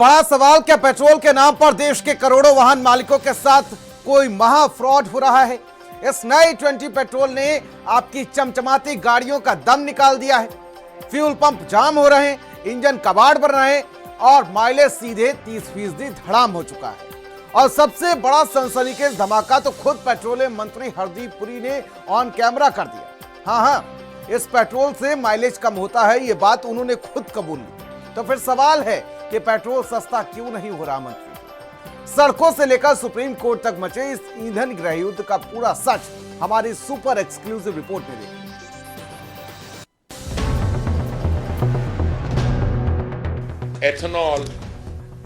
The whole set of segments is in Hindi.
बड़ा सवाल, क्या पेट्रोल के नाम पर देश के करोड़ों वाहन मालिकों के साथ कोई महा फ्रॉड हो रहा है? इस नए 20 पेट्रोल ने आपकी चमचमाती गाड़ियों का दम निकाल दिया है। फ्यूल पंप जाम हो रहे हैं, इंजन कबाड़ बन रहे हैं और माइलेज सीधे 30% धड़ाम हो चुका है। और सबसे बड़ा सनसनीखेज धमाका तो खुद पेट्रोलियम मंत्री हरदीप पुरी ने ऑन कैमरा कर दिया। हाँ, इस पेट्रोल से माइलेज कम होता है, ये बात उन्होंने खुद कबूल ली। तो फिर सवाल है कि पेट्रोल सस्ता क्यों नहीं हो रहा? मंत्री, सड़कों से लेकर सुप्रीम कोर्ट तक मचे इस ईंधन गृह युद्ध का पूरा सच हमारी सुपर एक्सक्लूसिव रिपोर्ट में देखिए। Ethanol,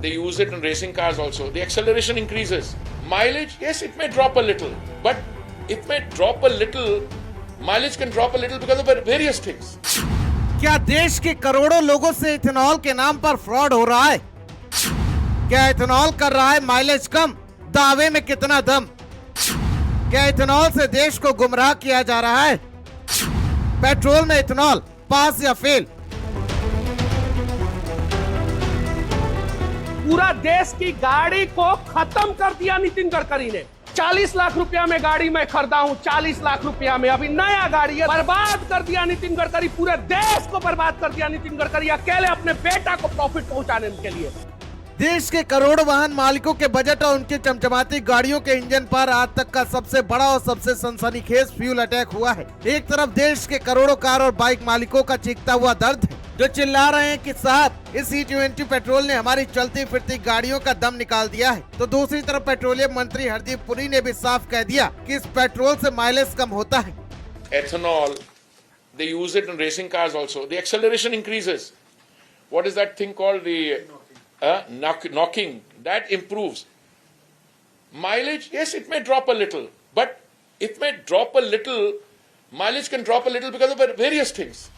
they use it in racing cars also. The acceleration increases. Mileage, yes, it may drop a little, but it may drop a little. Mileage can drop a little because of various things. क्या देश के करोड़ों लोगों से इथेनॉल के नाम पर फ्रॉड हो रहा है? क्या इथेनॉल कर रहा है माइलेज कम? दावे में कितना दम? क्या इथेनॉल से देश को गुमराह किया जा रहा है? पेट्रोल में इथेनॉल पास या फेल? पूरा देश की गाड़ी को खत्म कर दिया नितिन गडकरी ने। 40 लाख रुपया में गाड़ी मैं खरीदा हूं, 40 लाख रुपया में अभी नया गाड़ी है। बर्बाद कर दिया नितिन गडकरी, पूरे देश को बर्बाद कर दिया नितिन गडकरी अकेले अपने बेटा को प्रॉफिट पहुंचाने के लिए। देश के करोड़ों वाहन मालिकों के बजट और उनके चमचमाती गाड़ियों के इंजन पर आज तक का सबसे बड़ा और सबसे सनसनीखेज फ्यूल अटैक हुआ है। एक तरफ देश के करोड़ों कार और बाइक मालिकों का चीखता हुआ दर्द है, जो चिल्ला रहे हैं कि साहब इस E20 पेट्रोल ने हमारी चलती फिरती गाड़ियों का दम निकाल दिया है। तो दूसरी तरफ पेट्रोलियम मंत्री हरदीप पुरी ने भी साफ कह दिया कि इस पेट्रोल से माइलेज कम होता है। Ethanol, they use it in racing cars also. The acceleration increases. What is that thing called? The knocking. That improves. Mileage, yes, it may drop a little, but it may drop a little. Mileage can drop a little because of various things.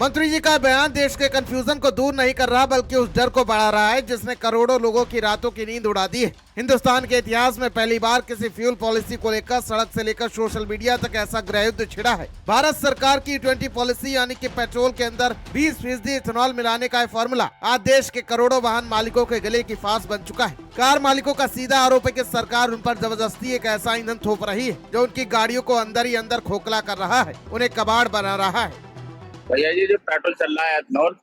मंत्री जी का बयान देश के कंफ्यूजन को दूर नहीं कर रहा, बल्कि उस डर को बढ़ा रहा है जिसने करोड़ों लोगों की रातों की नींद उड़ा दी है। हिंदुस्तान के इतिहास में पहली बार किसी फ्यूल पॉलिसी को लेकर सड़क से लेकर सोशल मीडिया तक ऐसा गृह युद्ध छिड़ा है। भारत सरकार की E20 पॉलिसी यानी कि पेट्रोल के अंदर 20% इथेनॉल मिलाने का फॉर्मूला आज देश के करोड़ों वाहन मालिकों के गले की फांस बन चुका है। कार मालिकों का सीधा आरोप है कि सरकार उन पर जबरदस्ती एक ऐसा ईंधन थोप रही है जो उनकी गाड़ियों को अंदर ही अंदर खोखला कर रहा है, उन्हें कबाड़ बना रहा है। भैया जी, जो पेट्रोल चल रहा है एथनॉल,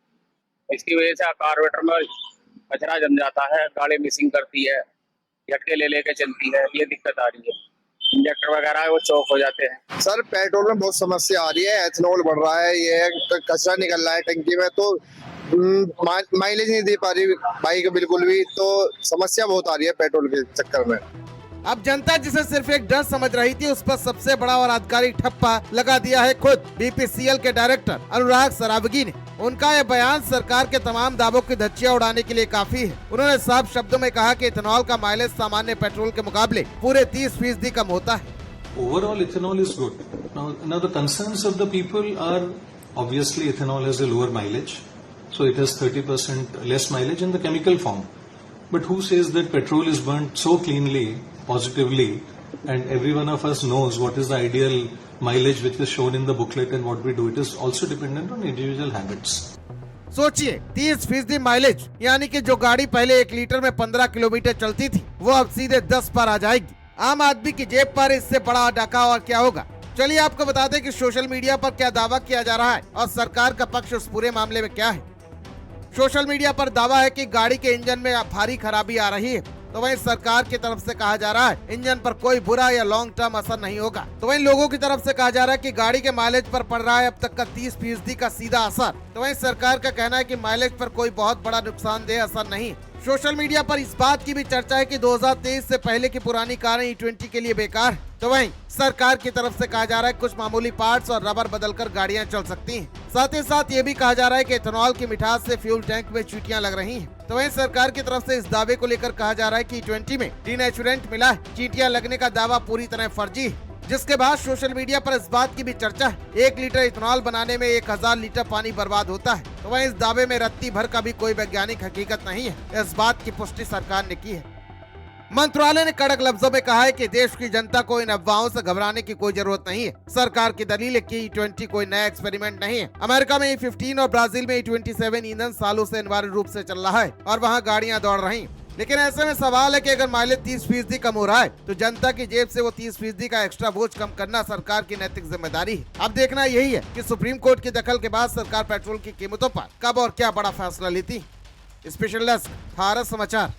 इसकी वजह से कार्बोरेटर में कचरा जम जाता है, गाड़ी मिसिंग करती है, झटके ले लेके चलती है, ये दिक्कत आ रही है। इंजेक्टर वगैरह है वो चौक हो जाते हैं। सर पेट्रोल में बहुत समस्या आ रही है, एथनॉल बढ़ रहा है, ये कचरा निकल रहा है टंकी में, तो माइलेज नहीं दे पा रही बाइक बिल्कुल भी, तो समस्या बहुत आ रही है पेट्रोल के चक्कर में। अब जनता जिसे सिर्फ एक डर समझ रही थी, उस पर सबसे बड़ा और आधिकारिक ठप्पा लगा दिया है खुद BPCL के डायरेक्टर अनुराग सरावगी ने। उनका यह बयान सरकार के तमाम दावों की धज्जियां उड़ाने के लिए काफी है। उन्होंने साफ शब्दों में कहा कि इथेनॉल का माइलेज सामान्य पेट्रोल के मुकाबले पूरे 30% कम होता है। Overall, ethanol is good. Now the concerns of the people are obviously ethanol has a lower mileage, so it has 30% less mileage in the chemical form. But who says that petrol is burnt so cleanly, positively, and every one of us knows what is the ideal mileage which is shown in the booklet and what we do. It is also dependent on individual habits. सोचिए 30% माइलेज, यानी कि जो गाड़ी पहले 1 लीटर में 15 किलोमीटर चलती थी वो अब सीधे 10 पर आ जाएगी। आम आदमी की जेब पर इससे बड़ा डाका और क्या होगा। चलिए आपको बता दें कि सोशल मीडिया पर क्या दावा किया जा रहा है और सरकार का पक्ष उस पूरे मामले में क्या है। सोशल मीडिया पर दावा है कि गाड़ी के इंजन में भारी खराबी आ रही है, तो वहीं सरकार की तरफ से कहा जा रहा है इंजन पर कोई बुरा या लॉन्ग टर्म असर नहीं होगा। तो वहीं लोगों की तरफ से कहा जा रहा है कि गाड़ी के माइलेज पर पड़ रहा है अब तक का 30% का सीधा असर। तो वहीं सरकार का कहना है कि माइलेज पर कोई बहुत बड़ा नुकसानदेह असर नहीं। सोशल मीडिया पर इस बात की भी चर्चा है कि 2023 से पहले की पुरानी कारें E20 के लिए बेकार है। तो वहीं सरकार की तरफ से कहा जा रहा है कुछ मामूली पार्ट्स और रबर बदलकर गाड़ियां चल सकती हैं। साथ ही साथ ये भी कहा जा रहा है कि इथेनॉल की मिठास से फ्यूल टैंक में चींटियां लग रही हैं। तो वहीं सरकार की तरफ से इस दावे को लेकर कहा जा रहा है कि E20 में डीनेचुरेंट मिला है। चींटियां लगने का दावा पूरी तरह फर्जी है, जिसके बाद सोशल मीडिया पर इस बात की भी चर्चा है 1 लीटर इथेनॉल बनाने में 1000 लीटर पानी बर्बाद होता है। तो वहीं इस दावे में रत्ती भर का भी कोई वैज्ञानिक हकीकत नहीं है। इस बात की पुष्टि सरकार ने की है। मंत्रालय ने कड़क लफ्जों में कहा है कि देश की जनता को इन अफवाहों से घबराने की कोई जरूरत नहीं है। सरकार की दलील है कि E20 कोई नया एक्सपेरिमेंट नहीं है। अमेरिका में E15 और ब्राजील में E27 ईंधन सालों से अनिवार्य रूप से चल रहा है और वहाँ गाड़ियां दौड़ रही हैं। लेकिन ऐसे में सवाल है कि अगर माइलेज 30% कम हो रहा है तो जनता की जेब से वो 30% का एक्स्ट्रा बोझ कम करना सरकार की नैतिक जिम्मेदारी है। अब देखना यही है कि सुप्रीम कोर्ट के दखल के बाद सरकार पेट्रोल की कीमतों पर कब और क्या बड़ा फैसला लेती है। स्पेशल डेस्क, भारत समाचार।